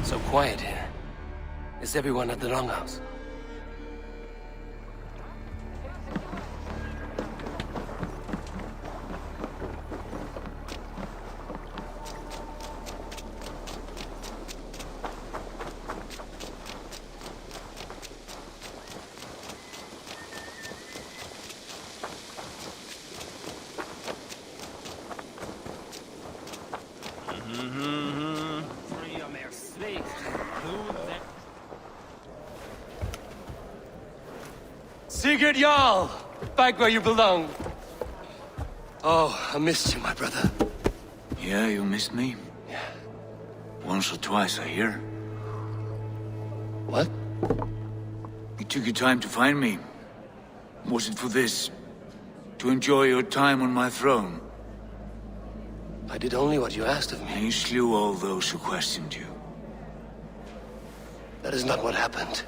So quiet here. Is everyone at the longhouse? Sigurd Jarl! Back where you belong. Oh, I missed you, my brother. Yeah, you missed me? Yeah. Once or twice, I hear. What? You took your time to find me. Was it for this? To enjoy your time on my throne? I did only what you asked of me. You slew all those who questioned you. That is not what happened.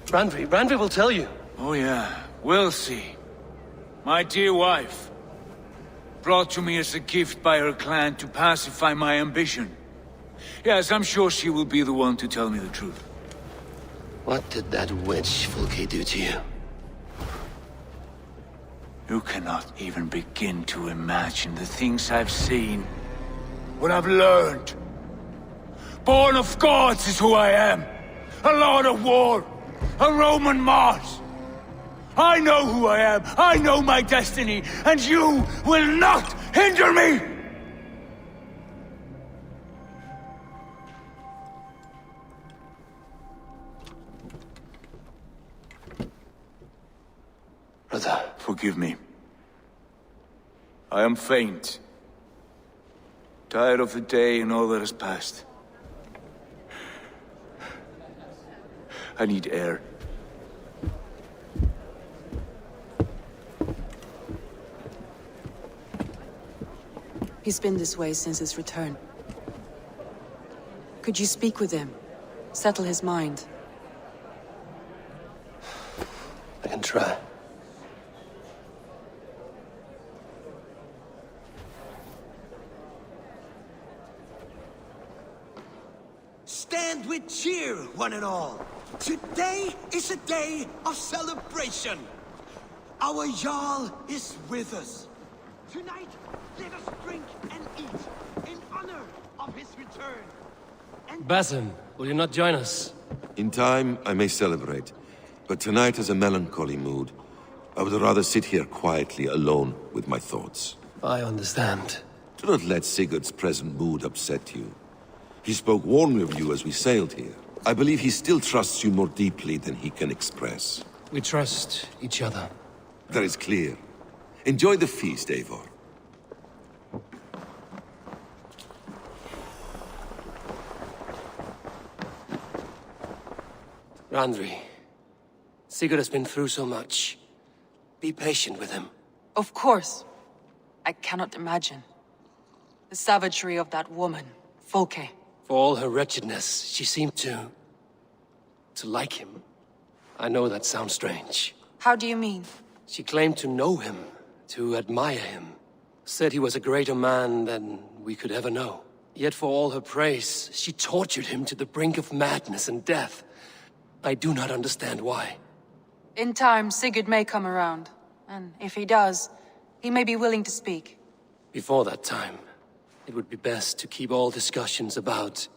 Randvi will tell you. Oh yeah, we'll see. My dear wife, brought to me as a gift by her clan to pacify my ambition. Yes, I'm sure she will be the one to tell me the truth. What did that witch Fulke do to you? You cannot even begin to imagine the things I've seen. What I've learned. Born of gods is who I am. A lord of war. A Roman Mars. I know who I am. I know my destiny. And you will not hinder me! Brother. Forgive me. I am faint. Tired of the day and all that has passed. I need air. He's been this way since his return. Could you speak with him? Settle his mind? I can try. Stand with cheer, one and all. Today is a day of celebration. Our Jarl is with us. Tonight, let us drink and eat in honor of his return. Basim, will you not join us? In time, I may celebrate, but tonight is a melancholy mood. I would rather sit here quietly, alone with my thoughts. I understand. Do not let Sigurd's present mood upset you. He spoke warmly of you as we sailed here. I believe he still trusts you more deeply than he can express. We trust each other. That is clear. Enjoy the feast, Eivor. Randvi, Sigurd has been through so much. Be patient with him. Of course. I cannot imagine. The savagery of that woman, Fulke. For all her wretchedness, she seemed to like him. I know that sounds strange. How do you mean? She claimed to know him, to admire him. Said he was a greater man than we could ever know. Yet for all her praise, she tortured him to the brink of madness and death. I do not understand why. In time, Sigurd may come around. And if he does, he may be willing to speak. Before that time, it would be best to keep all discussions about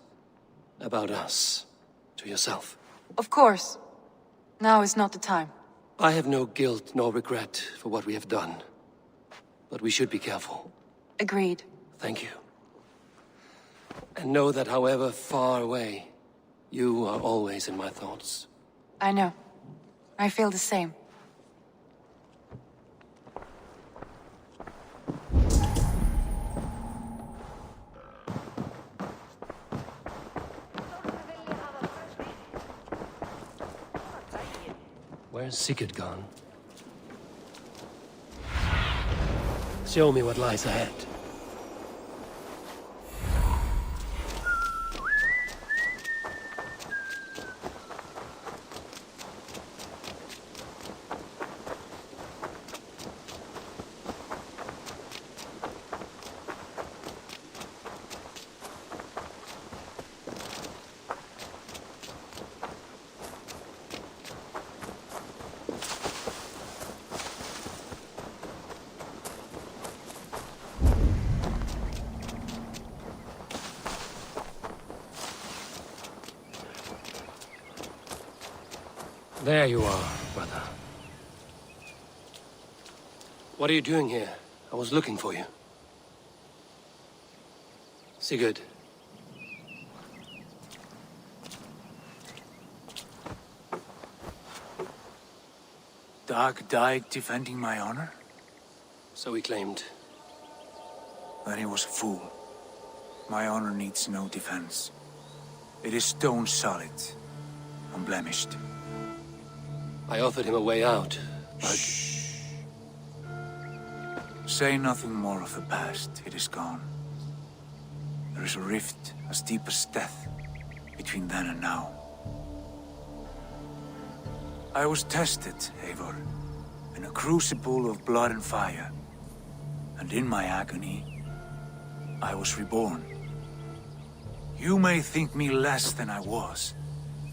us to yourself. Of course. Now is not the time. I have no guilt nor regret for what we have done. But we should be careful. Agreed. Thank you. And know that however far away, you are always in my thoughts. I know. I feel the same. Where's Sigurd gone? Show me what lies ahead. There you are, brother. What are you doing here? I was looking for you. Sigurd. Dag died defending my honor? So he claimed. Then he was a fool. My honor needs no defense. It is stone solid, unblemished. I offered him a way out, but... Shh. Say nothing more of the past. It is gone. There is a rift as deep as death between then and now. I was tested, Eivor, in a crucible of blood and fire. And in my agony, I was reborn. You may think me less than I was,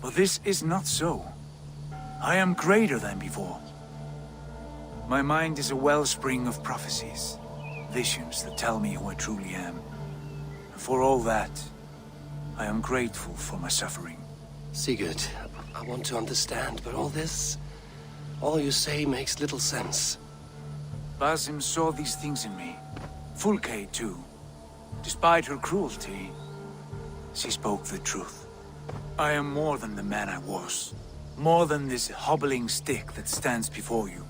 but this is not so. I am greater than before. My mind is a wellspring of prophecies, visions that tell me who I truly am. And for all that, I am grateful for my suffering. Sigurd, I want to understand, but all you say makes little sense. Basim saw these things in me. Fulke, too. Despite her cruelty, she spoke the truth. I am more than the man I was. More than this hobbling stick that stands before you.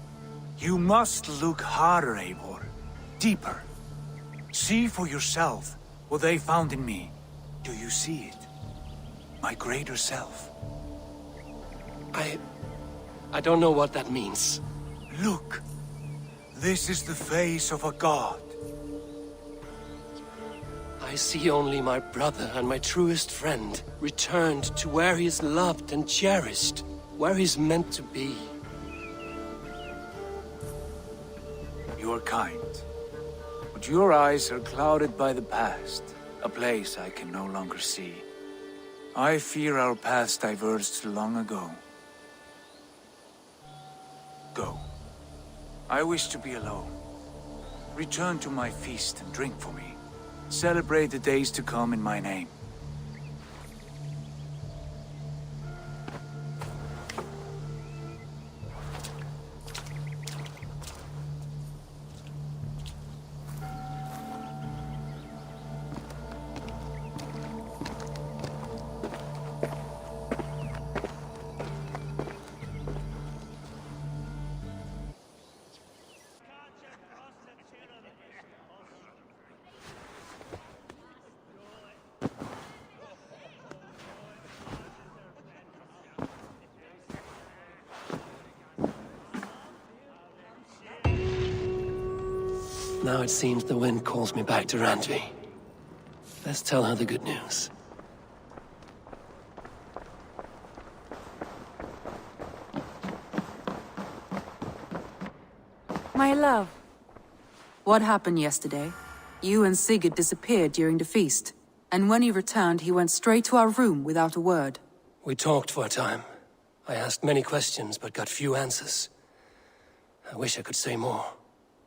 You must look harder, Eivor. Deeper. See for yourself what they found in me. Do you see it? My greater self. I don't know what that means. Look. This is the face of a god. I see only my brother and my truest friend returned to where he is loved and cherished, where he's meant to be. You are kind, but your eyes are clouded by the past, a place I can no longer see. I fear our paths diverged long ago. Go. I wish to be alone. Return to my feast and drink for me. Celebrate the days to come in my name. Now it seems the wind calls me back to Randvi. Let's tell her the good news. My love. What happened yesterday? You and Sigurd disappeared during the feast. And when he returned, he went straight to our room without a word. We talked for a time. I asked many questions, but got few answers. I wish I could say more.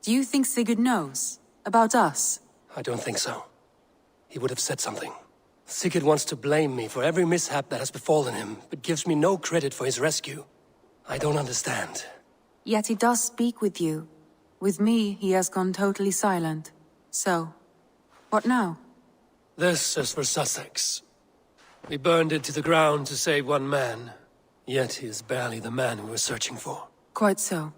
Do you think Sigurd knows? About us? I don't think so. He would have said something. Sigurd wants to blame me for every mishap that has befallen him, but gives me no credit for his rescue. I don't understand. Yet he does speak with you. With me, he has gone totally silent. So, what now? This is for Sussex. We burned it to the ground to save one man. Yet he is barely the man we were searching for. Quite so.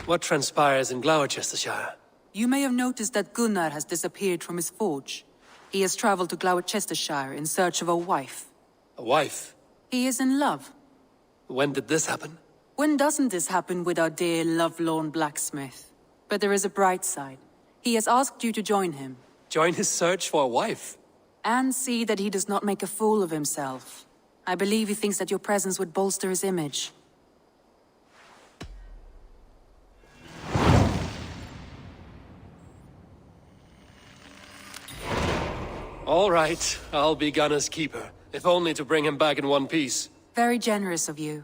What transpires in Glowecestrescire? You may have noticed that Gunnar has disappeared from his forge. He has traveled to Glowecestrescire in search of a wife. A wife? He is in love. When did this happen? When doesn't this happen with our dear, lovelorn blacksmith? But there is a bright side. He has asked you to join him. Join his search for a wife? And see that he does not make a fool of himself. I believe he thinks that your presence would bolster his image. All right, I'll be Gunnar's keeper, if only to bring him back in one piece. Very generous of you.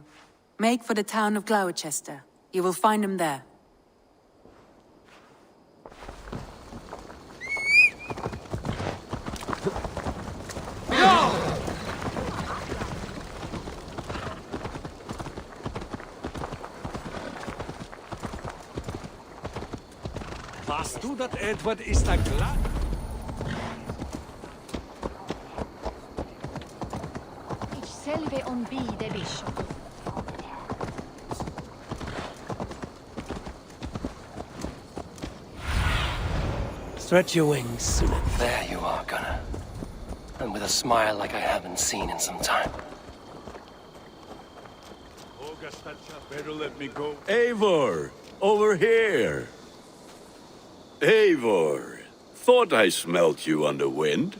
Make for the town of Glowechester. You will find him there. Hast du dat Edward is da glad? Ich selve on be the bishop. Stretch your wings. There you are, Gunnar. And with a smile like I haven't seen in some time. Better let me go. Eivor! Over here! Eivor! Thought I smelt you on the wind.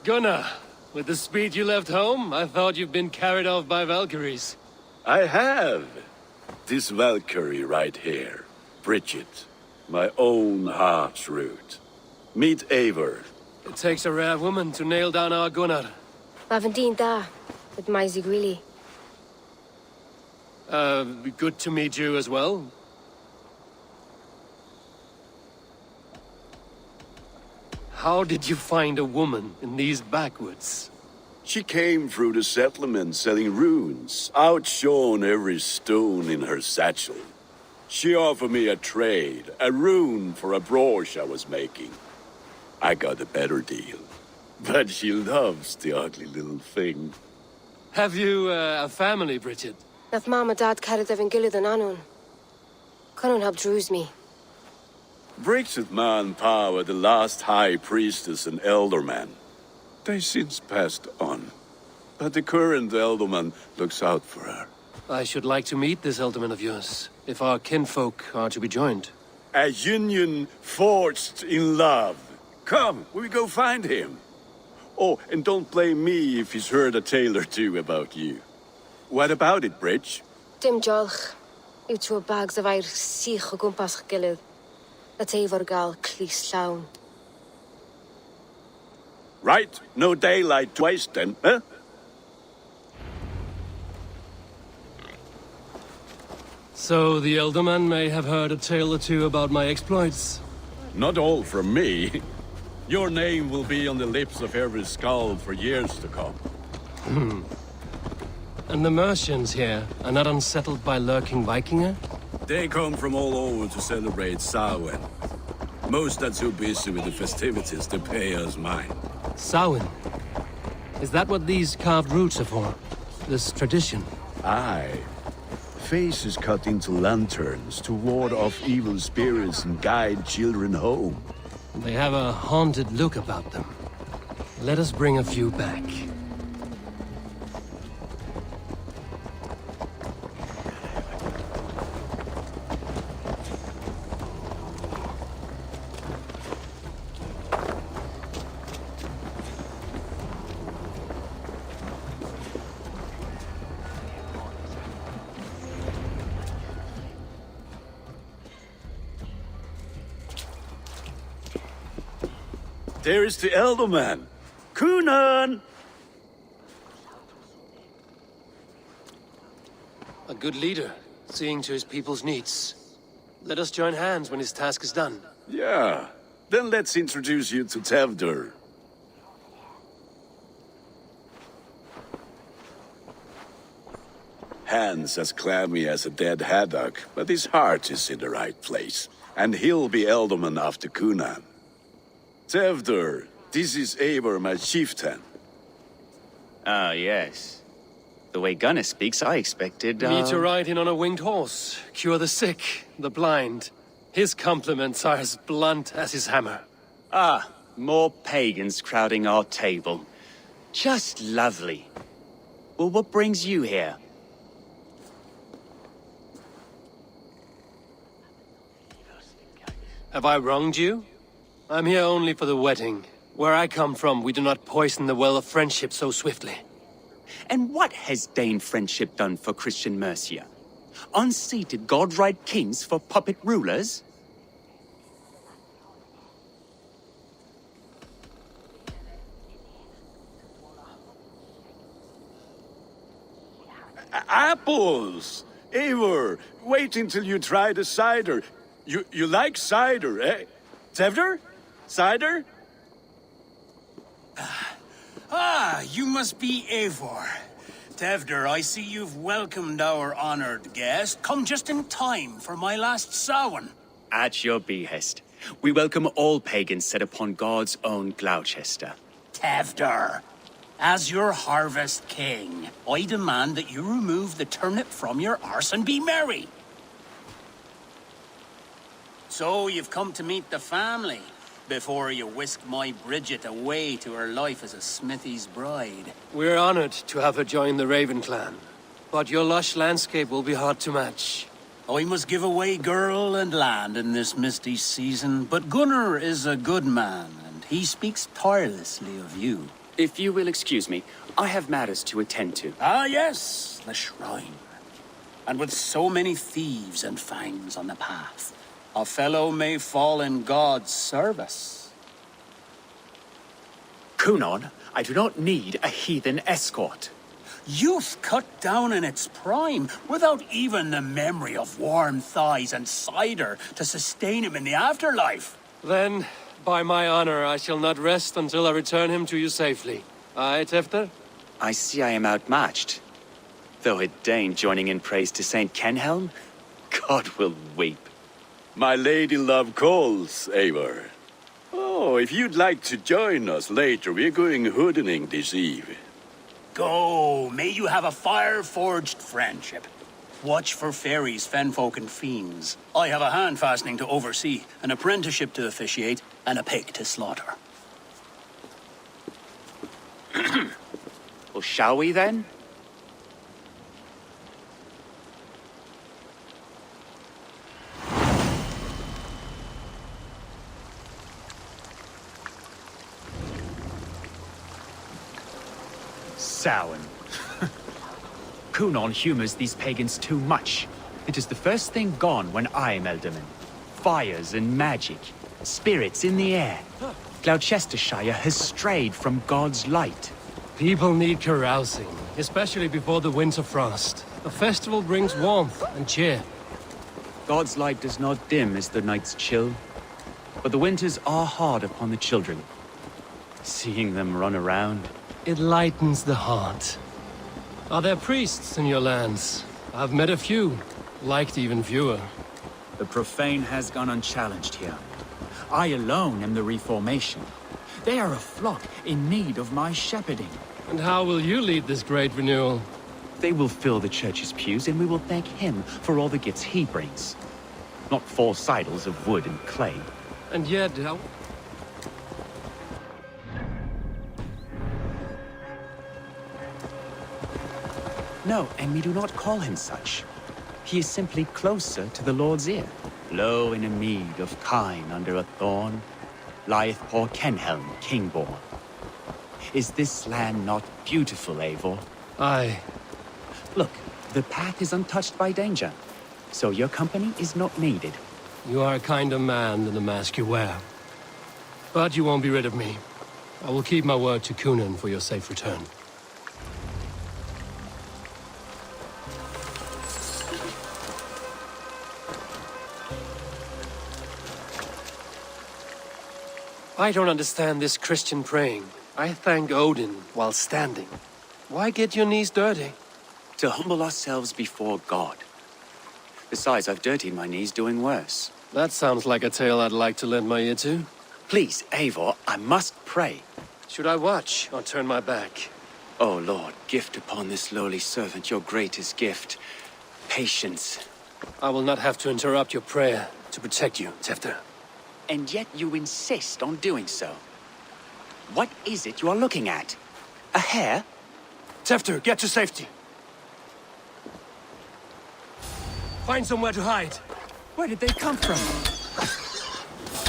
Gunnar, with the speed you left home, I thought you'd been carried off by Valkyries. I have. This Valkyrie right here. Bridget. My own heart's root. Meet Eivor. It takes a rare woman to nail down our Gunnar. Lavendine da, with my Sigurd. Good to meet you as well. How did you find a woman in these backwoods? She came through the settlement selling runes, outshone every stone in her satchel. She offered me a trade, a rune for a brooch I was making. I got a better deal. But she loves the ugly little thing. Have you a family, Bridget? Nath Mom and Dad carried Evan Gillard and Anun. Couldn't help drews me. Bridget Man Power, the last high priestess and elderman. They since passed on. But the current elderman looks out for her. I should like to meet this elderman of yours, if our kinfolk are to be joined. A union forged in love. Come, we go find him. Oh, and don't blame me if he's heard a tale or two about you. What about it, Bridge? Dim jolch. You two bags of air sich o gwmpas gilydd. That Eivor gal clis llawn. Right, no daylight to waste then, huh? So the elderman may have heard a tale or two about my exploits. Not all from me. Your name will be on the lips of every skull for years to come. And the Mercians here are not unsettled by lurking Vikinger? They come from all over to celebrate Samhain. Most are too busy with the festivities to pay us mind. Samhain? Is that what these carved roots are for? This tradition? Aye. Faces cut into lanterns to ward off evil spirits and guide children home. They have a haunted look about them. Let us bring a few back. There is the elderman. Gunnar! A good leader, seeing to his people's needs. Let us join hands when his task is done. Yeah. Then let's introduce you to Tevdur. Hands as clammy as a dead haddock, but his heart is in the right place. And he'll be elderman after Gunnar. Tevdur, this is Eivor, my chieftain. Ah, yes. The way Gunnar speaks, I expected, Me to ride in on a winged horse, cure the sick, the blind. His compliments are as blunt as his hammer. Ah, more pagans crowding our table. Just lovely. Well, what brings you here? Have I wronged you? I'm here only for the wedding. Where I come from, we do not poison the well of friendship so swiftly. And what has Dane friendship done for Christian Mercia? Unseated godright kings for puppet rulers? Apples! Eivor, wait until you try the cider. You like cider, eh? Tevdur? Cider? Ah, you must be Eivor. Tevdur, I see you've welcomed our honored guest. Come just in time for my last Samhain. At your behest. We welcome all pagans set upon God's own Gloucester. Tevder, as your harvest king, I demand that you remove the turnip from your arse and be merry. So you've come to meet the family, before you whisk my Bridget away to her life as a smithy's bride. We're honored to have her join the Raven clan, but your lush landscape will be hard to match. I must give away girl and land in this misty season, but Gunnar is a good man, and he speaks tirelessly of you. If you will excuse me, I have matters to attend to. Ah, yes, the shrine. And with so many thieves and fangs on the path, a fellow may fall in God's service. Kunon, I do not need a heathen escort. Youth cut down in its prime, without even the memory of warm thighs and cider to sustain him in the afterlife. Then, by my honor, I shall not rest until I return him to you safely. Aye, Tefter? I see I am outmatched. Though a Dane joining in praise to Saint Kenhelm, God will weep. My lady love calls, Eivor. Oh, if you'd like to join us later, we're going hoodening this eve. Go, may you have a fire-forged friendship. Watch for fairies, fenfolk, and fiends. I have a hand fastening to oversee, an apprenticeship to officiate, and a pig to slaughter. Well, shall we then? Samhain. Kunon humors these pagans too much. It is the first thing gone when I am Elderman. Fires and magic, spirits in the air. Gloucestrescire has strayed from God's light. People need carousing, especially before the winter frost. A festival brings warmth and cheer. God's light does not dim as the nights chill, but the winters are hard upon the children. Seeing them run around, it lightens the heart. Are there priests in your lands? I've met a few, liked even fewer. the profane has gone unchallenged here. I alone am the Reformation. They are a flock in need of my shepherding. And how will you lead this great renewal? They will fill the church's pews, and we will thank him for all the gifts he brings. Not 4 idols of wood and clay. And yet, No, and we do not call him such. He is simply closer to the Lord's ear. Low in a mead of kine under a thorn, lieth poor Kenhelm, king-born. Is this land not beautiful, Eivor? Aye. Look, the path is untouched by danger, so your company is not needed. You are a kinder man than the mask you wear. But you won't be rid of me. I will keep my word to Kunan for your safe return. I don't understand this Christian praying. I thank Odin while standing. Why get your knees dirty? To humble ourselves before God. Besides, I've dirtied my knees doing worse. That sounds like a tale I'd like to lend my ear to. Please, Eivor, I must pray. Should I watch or turn my back? Oh, Lord, gift upon this lowly servant your greatest gift. Patience. I will not have to interrupt your prayer to protect you, Tefter. And yet you insist on doing so. What is it you are looking at? A hare? Tefter, get to safety. Find somewhere to hide. Where did they come from?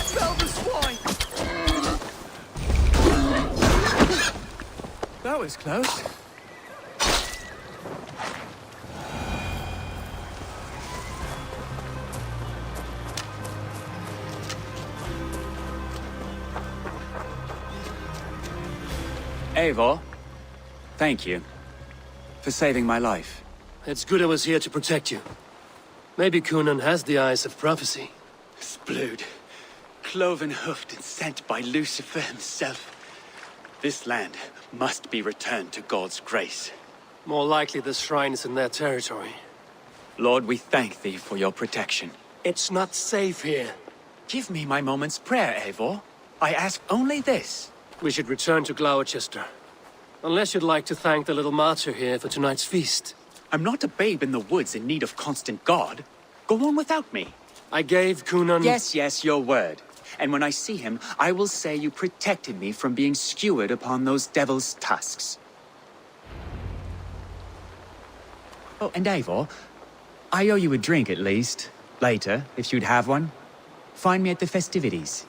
Spell the swine! That was close. Eivor, thank you for saving my life. It's good I was here to protect you. Maybe Kunan has the eyes of prophecy. Splood, cloven-hoofed and sent by Lucifer himself. This land must be returned to God's grace. More likely the shrine is in their territory. Lord, we thank thee for your protection. It's not safe here. Give me my moment's prayer, Eivor. I ask only this. We should return to Glowecester. Unless you'd like to thank the little martyr here for tonight's feast. I'm not a babe in the woods in need of constant guard. Go on without me. I gave Gunnar... Yes, your word. And when I see him, I will say you protected me from being skewered upon those devil's tusks. Oh, and Eivor, I owe you a drink at least. Later, if you'd have one. Find me at the festivities.